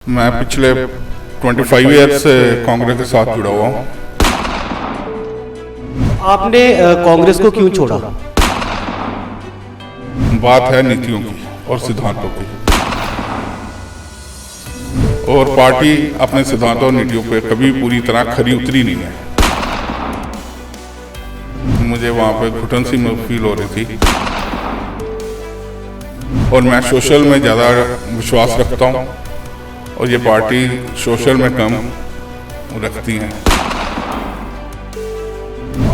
मैं पिछले 25 ईयर्स से कांग्रेस के साथ जुड़ा हुआ हूँ। आपने कांग्रेस को क्यों छोड़ा? बात है नीतियों की और सिद्धांतों की, और पार्टी अपने सिद्धांतों और नीतियों पे कभी पूरी तरह खरी उतरी नहीं है। मुझे वहाँ पे घुटन सी फील हो रही थी, और मैं सोशल में ज़्यादा विश्वास रखता हूँ और ये पार्टी सोशल में कम रखती हैं।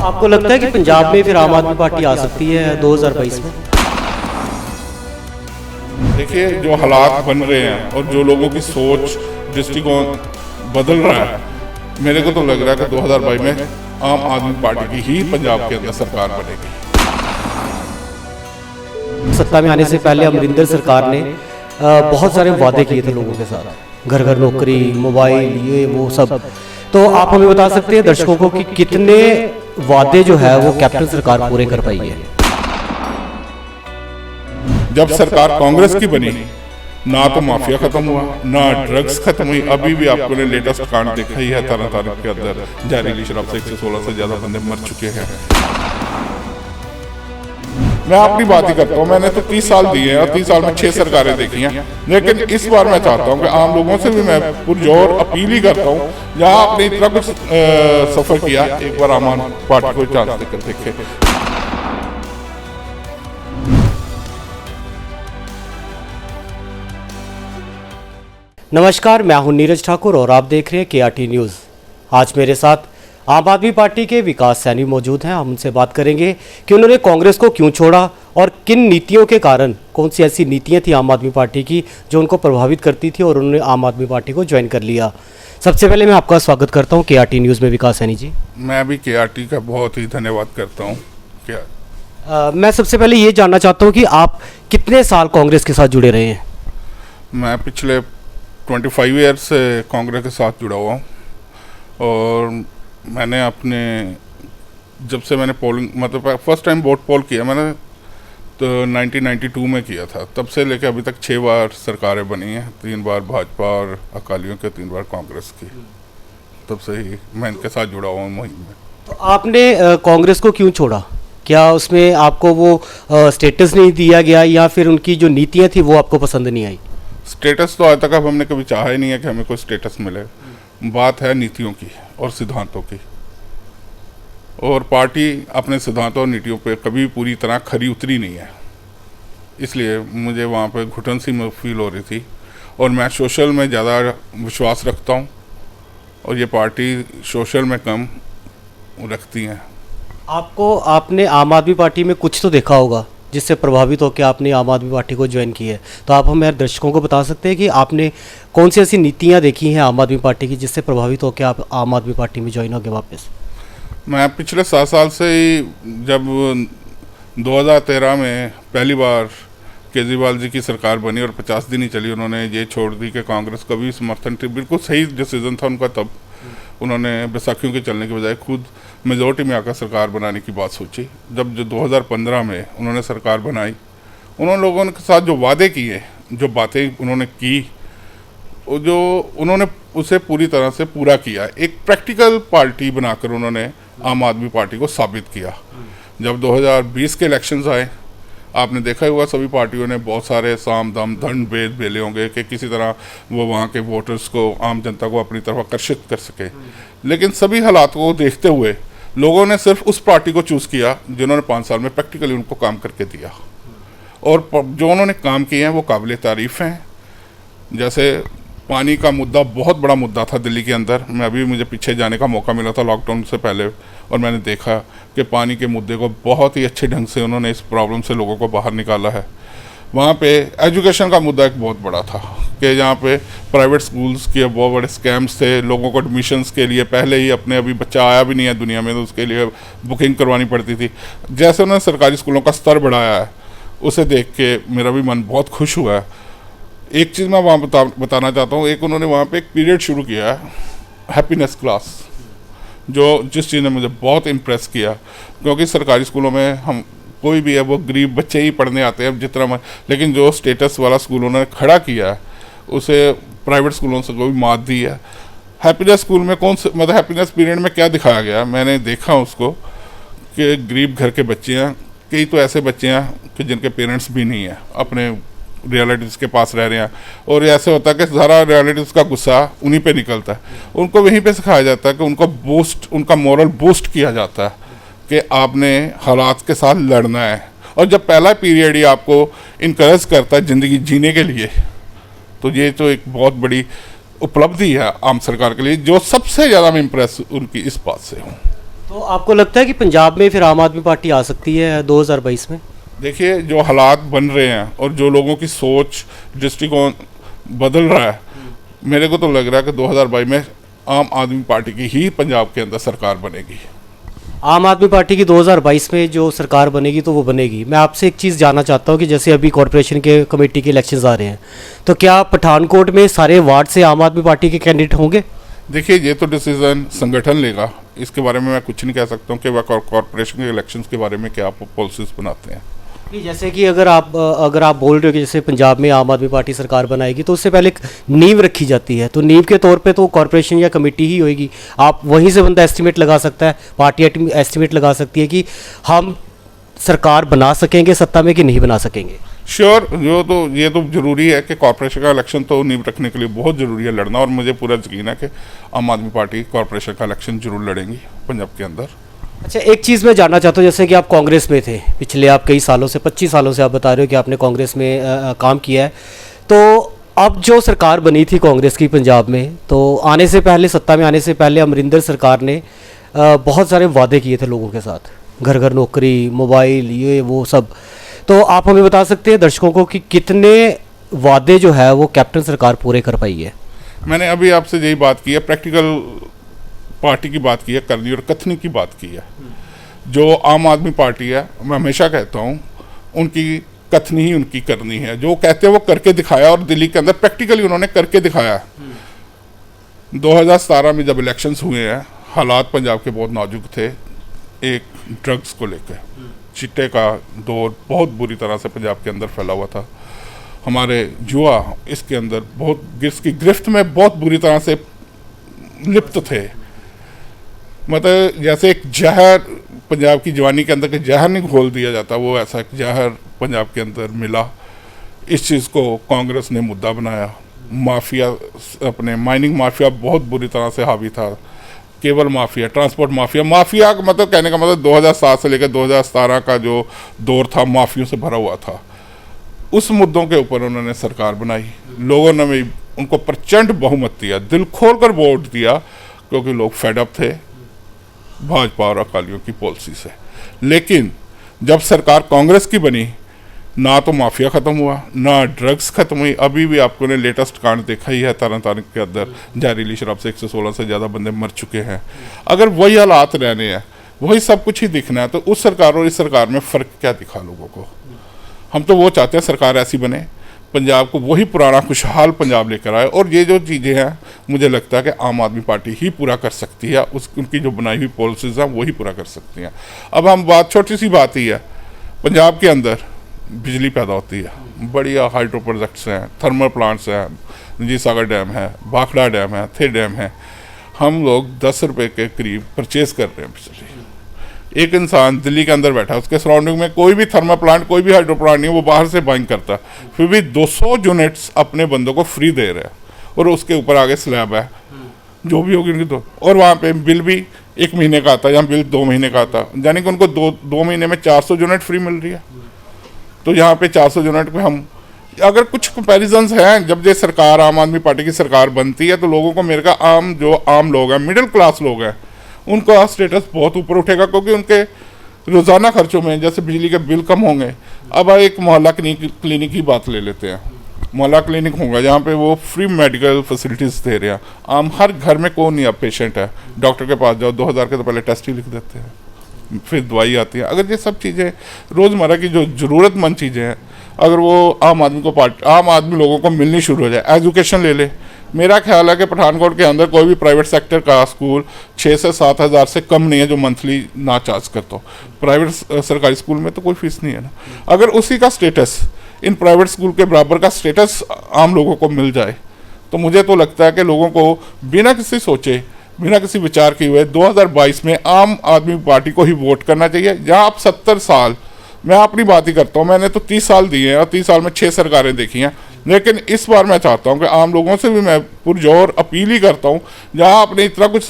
आपको लगता है कि पंजाब में फिर आम आदमी पार्टी आ सकती है 2022 में? देखिए, जो हालात बन रहे हैं और जो लोगों की सोच दृष्टिकोण बदल रहा है, मेरे को तो लग रहा है कि 2022 में आम आदमी पार्टी की ही पंजाब के अंदर सरकार बनेगी। सत्ता में आने से पहले अमरिंदर सरकार ने बहुत सारे वादे किए थे लोगों के साथ, घर घर नौकरी, मोबाइल, ये वो सब। तो आप हमें बता सकते हैं दर्शकों को कि कितने वादे जो है वो कैप्टन सरकार पूरे कर पाई है? जब सरकार कांग्रेस की बनी, ना तो माफिया खत्म हुआ, ना ड्रग्स खत्म हुई। अभी भी आपको ने लेटेस्ट कांड देखा ही है, 13 तारीख के अंदर जहरीली शराब से 116 से ज्यादा बंदे मर चुके हैं। मैं अपनी बात ही करता हूँ, मैंने तो 30 साल दिए हैं और 30 साल में 6 सरकारें देखी हैं, लेकिन इस बार मैं चाहता हूँ कि आम लोगों से भी मैं पुरजोर अपील ही करता हूँ, जहाँ आपने इतना कुछ सफर किया, एक बार आम आदमी पार्टी को चांस देकर देखे। नमस्कार, मैं हूं नीरज ठाकुर और आप देख रहे हैं KRT न्यूज़। आज मेरे साथ आम आदमी पार्टी के विकास सैनी मौजूद हैं। हम उनसे बात करेंगे कि उन्होंने कांग्रेस को क्यों छोड़ा और किन नीतियों के कारण, कौन सी ऐसी नीतियां थी आम आदमी पार्टी की जो उनको प्रभावित करती थी और उन्होंने आम आदमी पार्टी को ज्वाइन कर लिया। सबसे पहले मैं आपका स्वागत करता हूं KRT न्यूज़ में, विकास सैनी जी। मैं भी KRT का बहुत ही धन्यवाद करता हूँ। मैं सबसे पहले ये जानना चाहता हूँ कि आप कितने साल कांग्रेस के साथ जुड़े रहे हैं? मैं पिछले 25 ईयर्स से कांग्रेस के साथ जुड़ा हुआ हूँ, और मैंने अपने जब से मैंने पोलिंग मतलब फर्स्ट टाइम वोट पोल किया मैंने तो 1992 में किया था, तब से लेकर अभी तक 6 बार सरकारें बनी हैं, 3 बार भाजपा और अकालियों के, 3 बार कांग्रेस की। तब से ही मैं इनके साथ जुड़ा हुआ हूँ मुहिम में। तो आपने कांग्रेस को क्यों छोड़ा? क्या उसमें आपको वो स्टेटस नहीं दिया गया या फिर उनकी जो नीतियाँ थी वो आपको पसंद नहीं आई? स्टेटस तो आज तक अब हमने कभी चाहा ही नहीं है कि हमें कोई स्टेटस मिले। बात है नीतियों की और सिद्धांतों की, और पार्टी अपने सिद्धांतों और नीतियों पे कभी पूरी तरह खरी उतरी नहीं है। इसलिए मुझे वहाँ पे घुटन सी फील हो रही थी, और मैं सोशल में ज़्यादा विश्वास रखता हूँ और ये पार्टी सोशल में कम रखती हैं। आपने आम आदमी पार्टी में कुछ तो देखा होगा जिससे प्रभावित होकर आपने आम आदमी पार्टी को ज्वाइन की है, तो आप हमारे दर्शकों को बता सकते हैं कि आपने कौन सी ऐसी नीतियां देखी हैं आम आदमी पार्टी की जिससे प्रभावित होकर आप आम आदमी पार्टी में ज्वाइन हो गए वापस? मैं पिछले 7 साल से ही, जब 2013 में पहली बार केजरीवाल जी की सरकार बनी और 50 दिन ही चली, उन्होंने ये छोड़ दी कि कांग्रेस का भी समर्थन थी, बिल्कुल सही डिसीजन था उनका। तब उन्होंने बैसाखियों के चलने के बजाय खुद मेजोरिटी में आकर सरकार बनाने की बात सोची। जब जो 2015 में उन्होंने सरकार बनाई, उन्होंने लोगों के साथ जो वादे किए, जो बातें उन्होंने की, जो उन्होंने उसे पूरी तरह से पूरा किया। एक प्रैक्टिकल पार्टी बनाकर उन्होंने आम आदमी पार्टी को साबित किया। जब 2020 के इलेक्शंस आए, आपने देखा होगा सभी पार्टियों ने बहुत सारे साम दाम दंड भेद बेले होंगे कि किसी तरह वो वहाँ के वोटर्स को, आम जनता को अपनी तरफ आकर्षित कर सके। लेकिन सभी हालात को देखते हुए लोगों ने सिर्फ उस पार्टी को चूज़ किया जिन्होंने 5 साल में प्रैक्टिकली उनको काम करके दिया, और जो उन्होंने काम किए हैं वो काबिल तारीफ़ हैं। जैसे पानी का मुद्दा बहुत बड़ा मुद्दा था दिल्ली के अंदर। मुझे पीछे जाने का मौका मिला था लॉकडाउन से पहले, और मैंने देखा कि पानी के मुद्दे को बहुत ही अच्छे ढंग से उन्होंने इस प्रॉब्लम से लोगों को बाहर निकाला है। वहाँ पे एजुकेशन का मुद्दा एक बहुत बड़ा था कि जहाँ पे प्राइवेट स्कूल्स के बहुत बड़े स्कैम्स थे। लोगों को एडमिशन्स के लिए पहले ही अपने, अभी बच्चा आया भी नहीं है दुनिया में तो उसके लिए बुकिंग करवानी पड़ती थी। जैसे उन्होंने सरकारी स्कूलों का स्तर बढ़ाया है, उसे देख के मेरा भी मन बहुत खुश हुआ है। एक चीज़ मैं वहाँ बताना चाहता हूँ, एक उन्होंने वहाँ पे एक पीरियड शुरू किया है, हैप्पीनेस क्लास, जिस चीज़ ने मुझे बहुत इम्प्रेस किया। क्योंकि सरकारी स्कूलों में हम कोई भी है वो गरीब बच्चे ही पढ़ने आते हैं जितना, लेकिन जो स्टेटस वाला स्कूल उन्होंने खड़ा किया है उसे प्राइवेट स्कूलों से कोई मात दी है। हैप्पीनेस स्कूल में कौन से मतलब हैप्पीनेस पीरियड में क्या दिखाया गया, मैंने देखा उसको कि गरीब घर के बच्चे हैं, कई तो ऐसे बच्चे हैं कि जिनके पेरेंट्स भी नहीं है, अपने रियलिटीज़ के पास रह रहे हैं, और ऐसे होता है कि सारा रियलिटीज़ का गुस्सा उन्हीं पे निकलता है। उनको वहीं पे सिखाया जाता है कि उनका मोरल बूस्ट किया जाता है कि आपने हालात के साथ लड़ना है। और जब पहला पीरियड ही आपको इनकरेज करता है ज़िंदगी जीने के लिए, तो ये तो एक बहुत बड़ी उपलब्धि है आम सरकार के लिए, जो सबसे ज़्यादा मैं इम्प्रेस उनकी इस बात से हूँ। तो आपको लगता है कि पंजाब में फिर आम आदमी पार्टी आ सकती है 2022 में? देखिए, जो हालात बन रहे हैं और जो लोगों की सोच दृष्टिकोण बदल रहा है, मेरे को तो लग रहा है कि 2022 में आम आदमी पार्टी की ही पंजाब के अंदर सरकार बनेगी। आम आदमी पार्टी की 2022 में जो सरकार बनेगी तो वो बनेगी। मैं आपसे एक चीज़ जानना चाहता हूँ कि जैसे अभी कॉरपोरेशन के कमेटी के इलेक्शंस आ रहे हैं, तो क्या पठानकोट में सारे वार्ड से आम आदमी पार्टी के कैंडिडेट होंगे? देखिए, ये तो डिसीजन संगठन लेगा, इसके बारे में मैं कुछ नहीं कह सकता हूँ कि वह कॉरपोरेशन के इलेक्शंस के बारे में क्या पॉलिसीज बनाते हैं। जैसे कि अगर आप बोल रहे हो कि जैसे पंजाब में आम आदमी पार्टी सरकार बनाएगी, तो उससे पहले एक नींव रखी जाती है, तो नींव के तौर पे तो कॉरपोरेशन या कमेटी ही होगी। आप वहीं से बंदा एस्टिमेट लगा सकता है, पार्टी एस्टिमेट लगा सकती है कि हम सरकार बना सकेंगे सत्ता में कि नहीं बना सकेंगे। श्योर, ये तो जरूरी है कि कॉरपोरेशन का इलेक्शन तो नींव रखने के लिए बहुत ज़रूरी है लड़ना, और मुझे पूरा यकीन है कि आम आदमी पार्टी कॉरपोरेशन का इलेक्शन जरूर लड़ेंगी पंजाब के अंदर। अच्छा, एक चीज़ मैं जानना चाहता हूँ, जैसे कि आप कांग्रेस में थे पिछले, आप कई सालों से 25 सालों से आप बता रहे हो कि आपने कांग्रेस में काम किया है, तो अब जो सरकार बनी थी कांग्रेस की पंजाब में, तो आने से पहले, सत्ता में आने से पहले अमरिंदर सरकार ने बहुत सारे वादे किए थे लोगों के साथ, घर घर नौकरी, मोबाइल, ये वो सब। तो आप हमें बता सकते हैं दर्शकों को कि कितने वादे जो है वो कैप्टन सरकार पूरे कर पाई है? मैंने अभी आपसे यही बात की है, प्रैक्टिकल पार्टी की बात की है, करनी और कथनी की बात की है। जो आम आदमी पार्टी है, मैं हमेशा कहता हूँ, उनकी कथनी ही उनकी करनी है। जो कहते हैं वो करके दिखाया, और दिल्ली के अंदर प्रैक्टिकली उन्होंने करके दिखाया। 2017 में जब इलेक्शंस हुए हैं, हालात पंजाब के बहुत नाजुक थे। एक ड्रग्स को लेकर चिट्टे का दौर बहुत बुरी तरह से पंजाब के अंदर फैला हुआ था। हमारे युवा इसके अंदर बहुत, इसकी गिरफ्त में बहुत बुरी तरह से लिप्त थे। मतलब जैसे एक जहर पंजाब की जवानी के अंदर के जहर नहीं घोल दिया जाता, वो ऐसा एक जहर पंजाब के अंदर मिला। इस चीज़ को कांग्रेस ने मुद्दा बनाया। माफिया, अपने माइनिंग माफिया बहुत बुरी तरह से हावी था, केबल माफिया, ट्रांसपोर्ट माफिया का मतलब, कहने का मतलब 2007 से लेकर 2017 का जो दौर था, माफियों से भरा हुआ था। उस मुद्दों के ऊपर उन्होंने सरकार बनाई। लोगों ने भी उनको प्रचंड बहुमत दिया, दिल खोल कर वोट दिया, क्योंकि लोग फेडअप थे भाजपा और अकालियों की पॉलिसी से। लेकिन जब सरकार कांग्रेस की बनी, ना तो माफिया ख़त्म हुआ, ना ड्रग्स ख़त्म हुई। अभी भी आपको ने लेटेस्ट कांड देखा ही है, तरन तारण के अंदर जहरीली शराब से 116 से ज़्यादा बंदे मर चुके हैं। अगर वही हालात रहने हैं, वही सब कुछ ही दिखना है, तो उस सरकार और इस सरकार में फ़र्क क्या दिखा लोगों को? हम तो वो चाहते हैं सरकार ऐसी बने, पंजाब को वही पुराना खुशहाल पंजाब लेकर आए। और ये जो चीज़ें हैं, मुझे लगता है कि आम आदमी पार्टी ही पूरा कर सकती है। उनकी जो बनाई हुई पॉलिसीज़ हैं वही पूरा कर सकती हैं। अब हम बात, छोटी सी बात ही है, पंजाब के अंदर बिजली पैदा होती है, बढ़िया हाइड्रो प्रोजेक्ट्स हैं, थर्मल प्लांट्स हैं, रंजीत सागर डैम है, भाखड़ा डैम है, थे डैम है। हम लोग 10 रुपये के करीब परचेज कर रहे हैं बिजली। एक इंसान दिल्ली के अंदर बैठा है, उसके सराउंडिंग में कोई भी थर्मल प्लांट, कोई भी हाइड्रो प्लांट नहीं है, वो बाहर से बाइंग करता है, फिर भी 200 यूनिट्स अपने बंदों को फ्री दे रहे हैं, और उसके ऊपर आगे स्लैब है जो भी होगी उनकी। तो और वहाँ पे बिल भी 1 महीने का आता है, यहाँ बिल 2 महीने का आता है, यानी कि उनको 2 महीने में 400 यूनिट फ्री मिल रही है। तो यहाँ पे 400 यूनिट पे हम, अगर कुछ कंपैरिजन्स हैं, जब ये सरकार, आम आदमी पार्टी की सरकार बनती है, तो लोगों को, मेरे का आम लोग हैं, मिडिल क्लास लोग हैं, उनका स्टेटस बहुत ऊपर उठेगा, क्योंकि उनके रोज़ाना खर्चों में जैसे बिजली के बिल कम होंगे। अब एक मोहल्ला क्लिनिक की बात ले लेते हैं। मोहल्ला क्लिनिक होगा जहाँ पे वो फ्री मेडिकल फैसिलिटीज़ दे रहे हैं। आम हर घर में कौन नहीं, अब पेशेंट है, डॉक्टर के पास जाओ, 2000 के तो पहले टेस्ट ही लिख देते हैं, फिर दवाई आती है। अगर ये सब चीज़ें रोज़मर्रा की जो ज़रूरतमंद चीज़ें हैं, अगर वो आम आदमी लोगों को मिलनी शुरू हो जाए, एजुकेशन ले ले, मेरा ख्याल है कि पठानकोट के अंदर कोई भी प्राइवेट सेक्टर का स्कूल 6 से 7 हज़ार से कम नहीं है जो मंथली ना चार्ज करता हो। प्राइवेट सरकारी स्कूल में तो कोई फीस नहीं है ना। अगर उसी का स्टेटस, इन प्राइवेट स्कूल के बराबर का स्टेटस आम लोगों को मिल जाए, तो मुझे तो लगता है कि लोगों को बिना किसी सोचे, बिना किसी विचार किए हुए 2022 में आम आदमी पार्टी को ही वोट करना चाहिए। जहां आप 70 साल, मैं अपनी बात ही करता हूं, मैंने तो 30 साल दिए हैं और 30 साल में 6 सरकारें देखी हैं, लेकिन इस बार मैं चाहता हूं कि आम लोगों से भी मैं पुरजोर अपील ही करता हूं, जहां आपने इतना कुछ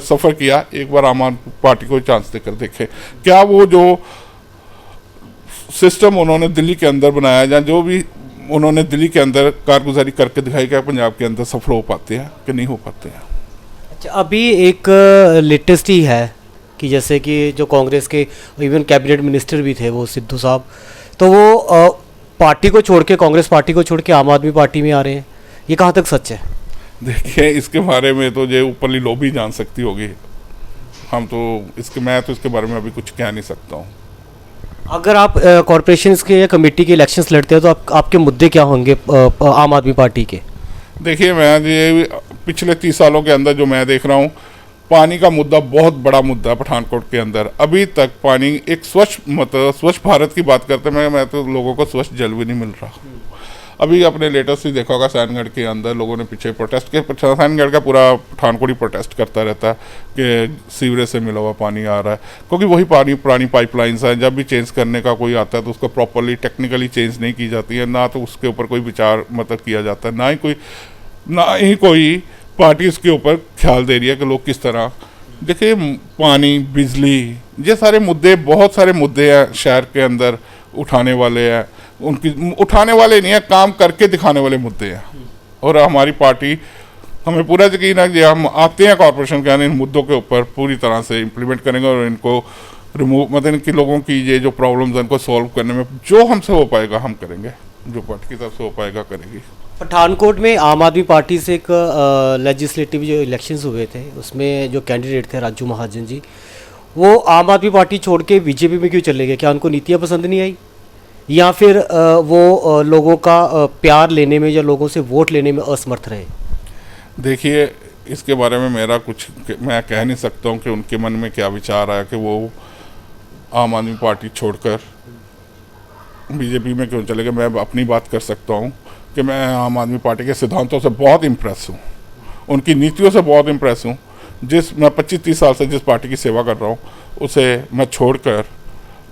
सफ़र किया, एक बार आम आदमी पार्टी को चांस देकर देखें। क्या वो जो सिस्टम उन्होंने दिल्ली के अंदर बनाया, या जो भी उन्होंने दिल्ली के अंदर कारगुजारी करके दिखाई, क्या पंजाब के अंदर सफल हो पाते हैं कि नहीं हो पाते हैं। अच्छा, अभी एक लेटेस्ट ही है कि जैसे कि जो कांग्रेस के इवन कैबिनेट मिनिस्टर भी थे वो सिद्धू साहब, तो वो पार्टी को छोड़ के, कांग्रेस पार्टी को छोड़ के आम आदमी पार्टी में आ रहे हैं। ये कहाँ तक सच है? देखिए, इसके बारे में तो जो ऊपरली लॉबी जान सकती होगी, हम तो मैं तो इसके बारे में अभी कुछ कह नहीं सकता हूँ। अगर आप कॉरपोरेशन के या कमेटी के इलेक्शंस लड़ते हैं तो आपके मुद्दे क्या होंगे आम आदमी पार्टी के? देखिए, मैं ये पिछले 30 सालों के अंदर जो मैं देख रहा हूँ, पानी का मुद्दा बहुत बड़ा मुद्दा है पठानकोट के अंदर। अभी तक पानी एक स्वच्छ भारत की बात करते हैं, मैं तो लोगों को स्वच्छ जल भी नहीं मिल रहा। अभी अपने लेटेस्ट ही देखा होगा, सैनगढ़ के अंदर लोगों ने पीछे प्रोटेस्ट किया। सैनगढ़ का पूरा पठानकोट ही प्रोटेस्ट करता रहता है कि सीवरेज से मिला हुआ पानी आ रहा है, क्योंकि वही पानी पुरानी पाइपलाइंस हैं। जब भी चेंज करने का कोई आता है तो उसको प्रॉपरली टेक्निकली चेंज नहीं की जाती है, ना तो उसके ऊपर कोई विचार किया जाता है, ना ही कोई पार्टी उसके ऊपर ख्याल दे रही है कि लोग किस तरह। देखिए, पानी, बिजली, ये सारे मुद्दे, बहुत सारे मुद्दे हैं शहर के अंदर उठाने वाले हैं। उनकी उठाने वाले नहीं है, काम करके दिखाने वाले मुद्दे हैं। और हमारी पार्टी, हमें पूरा यकीन है कि हम आते हैं कॉर्पोरेशन के अंदर, इन मुद्दों के ऊपर पूरी तरह से इम्प्लीमेंट करेंगे और इनको रिमूव, इनकी लोगों की ये जो प्रॉब्लम्स हैं इनको सॉल्व करने में जो हमसे हो पाएगा हम करेंगे, जो पार्टी की तरफ से हो पाएगा करेगी। पठानकोट में आम आदमी पार्टी से एक लेजिस्लेटिव जो इलेक्शंस हुए थे, उसमें जो कैंडिडेट थे राजू महाजन जी, वो आम आदमी पार्टी छोड़ के बीजेपी में क्यों चले गए? क्या उनको नीतियाँ पसंद नहीं आई, या फिर वो लोगों का प्यार लेने में या लोगों से वोट लेने में असमर्थ रहे? देखिए, इसके बारे में मेरा कुछ मैं कह नहीं सकता हूँ कि उनके मन में क्या विचार आया कि वो आम आदमी पार्टी छोड़कर बीजेपी में क्यों चले गए। मैं अपनी बात कर सकता हूँ कि मैं आम आदमी पार्टी के सिद्धांतों से बहुत इम्प्रेस हूँ, उनकी नीतियों से बहुत इम्प्रेस हूँ। मैं 25-30 साल से जिस पार्टी की सेवा कर रहा हूँ, उसे मैं छोड़कर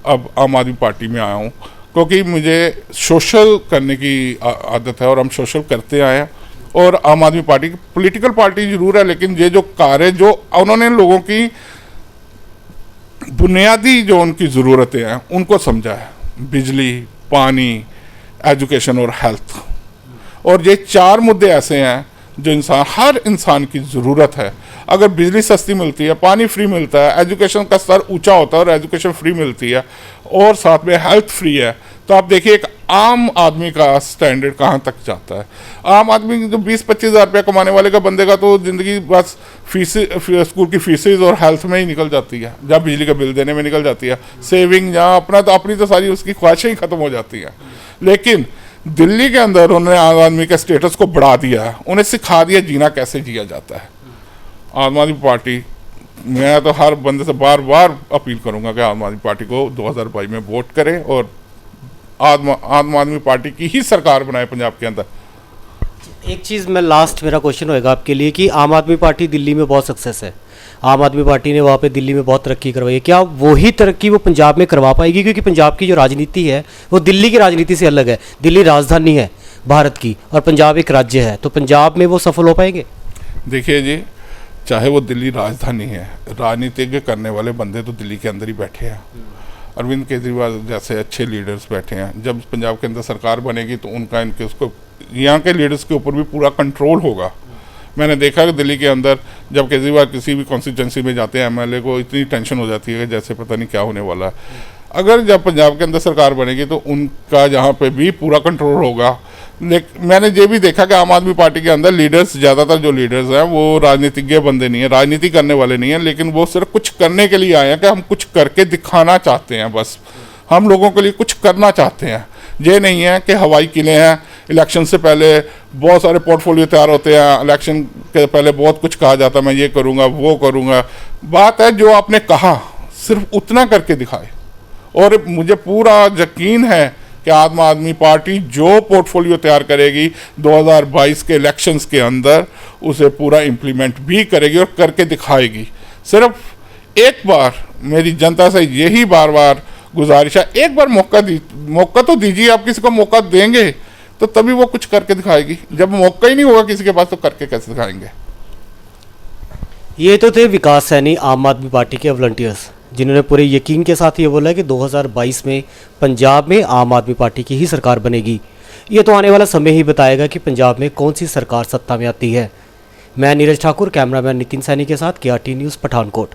अब आम आदमी पार्टी में आया हूँ, क्योंकि मुझे सोशल करने की आदत है और हम सोशल करते आए हैं। और आम आदमी पार्टी पॉलिटिकल पार्टी जरूर है, लेकिन ये जो कार्य जो उन्होंने लोगों की बुनियादी जो उनकी ज़रूरतें हैं उनको समझा है, बिजली, पानी, एजुकेशन और हेल्थ। और ये 4 मुद्दे ऐसे हैं जो हर इंसान की ज़रूरत है। अगर बिजली सस्ती मिलती है, पानी फ्री मिलता है, एजुकेशन का स्तर ऊंचा होता है और एजुकेशन फ्री मिलती है, और साथ में हेल्थ फ्री है, तो आप देखिए एक आम आदमी का स्टैंडर्ड कहाँ तक जाता है। आम आदमी जो 20-25 हज़ार रुपया कमाने वाले का बंदे का तो ज़िंदगी बस स्कूल की फीसेज और हेल्थ में ही निकल जाती है, जब बिजली का बिल देने में निकल जाती है। सेविंग जहाँ अपनी तो सारी उसकी ख्वाहिशें ही ख़त्म हो जाती हैं। लेकिन दिल्ली के अंदर उन्होंने आम आदमी के स्टेटस को बढ़ा दिया है, उन्हें सिखा दिया जीना कैसे जिया जाता है। आम आदमी पार्टी, मैं तो हर बंदे से बार बार अपील करूंगा कि आम आदमी पार्टी को 2022 में वोट करें और आम आदमी पार्टी की ही सरकार बनाए पंजाब के अंदर। एक चीज़ मैं लास्ट, मेरा क्वेश्चन होएगा आपके लिए कि आम आदमी पार्टी दिल्ली में बहुत सक्सेस है, आम आदमी पार्टी ने वहाँ पे दिल्ली में बहुत तरक्की करवाई है, क्या वही तरक्की वो पंजाब में करवा पाएगी? क्योंकि पंजाब की जो राजनीति है वो दिल्ली की राजनीति से अलग है। दिल्ली राजधानी है भारत की और पंजाब एक राज्य है, तो पंजाब में वो सफल हो पाएंगे? देखिए जी, चाहे वो दिल्ली राजधानी है, राजनीतिज्ञ करने वाले बंदे तो दिल्ली के अंदर ही बैठे हैं। अरविंद केजरीवाल जैसे अच्छे लीडर्स बैठे हैं। जब पंजाब के अंदर सरकार बनेगी तो उनका उसको यहाँ के लीडर्स के ऊपर भी पूरा कंट्रोल होगा। मैंने देखा कि दिल्ली के अंदर जब केजरीवाल किसी भी कॉन्स्टिट्यूंसी में जाते हैं, एमएलए को इतनी टेंशन हो जाती है कि जैसे पता नहीं क्या होने वाला है। अगर जब पंजाब के अंदर सरकार बनेगी तो उनका जहाँ पे भी पूरा कंट्रोल होगा। लेकिन मैंने ये भी देखा कि आम आदमी पार्टी के अंदर लीडर्स, ज़्यादातर जो लीडर्स हैं वो राजनीतिज्ञ बंदे नहीं हैं, राजनीति करने वाले नहीं हैं, लेकिन वो सिर्फ कुछ करने के लिए आए हैं कि हम कुछ करके दिखाना चाहते हैं। बस हम लोगों के लिए कुछ करना चाहते हैं। ये नहीं है कि हवाई किले हैं, इलेक्शन से पहले बहुत सारे पोर्टफोलियो तैयार होते हैं, इलेक्शन के पहले बहुत कुछ कहा जाता है, मैं ये करूँगा वो करूँगा। बात है जो आपने कहा सिर्फ उतना करके दिखाए। और मुझे पूरा यकीन है कि कि आम आदमी पार्टी जो पोर्टफोलियो तैयार करेगी 2022 के इलेक्शंस के अंदर उसे पूरा इम्प्लीमेंट भी करेगी और करके दिखाएगी। सिर्फ एक बार मेरी जनता से यही बार बार गुजारिश है, एक बार मौका तो दीजिए। आप किसी को मौका देंगे तो तभी वो कुछ करके दिखाएगी। जब मौका ही नहीं होगा किसी के पास तो करके कैसे दिखाएंगे। ये तो थे विकास सैनी, आम आदमी पार्टी के वॉलंटियर्स, जिन्होंने पूरे यकीन के साथ ये बोला कि 2022 में पंजाब में आम आदमी पार्टी की ही सरकार बनेगी। ये तो आने वाला समय ही बताएगा कि पंजाब में कौन सी सरकार सत्ता में आती है। मैं नीरज ठाकुर, कैमरामैन नितिन सैनी के साथ KRT न्यूज़, पठानकोट।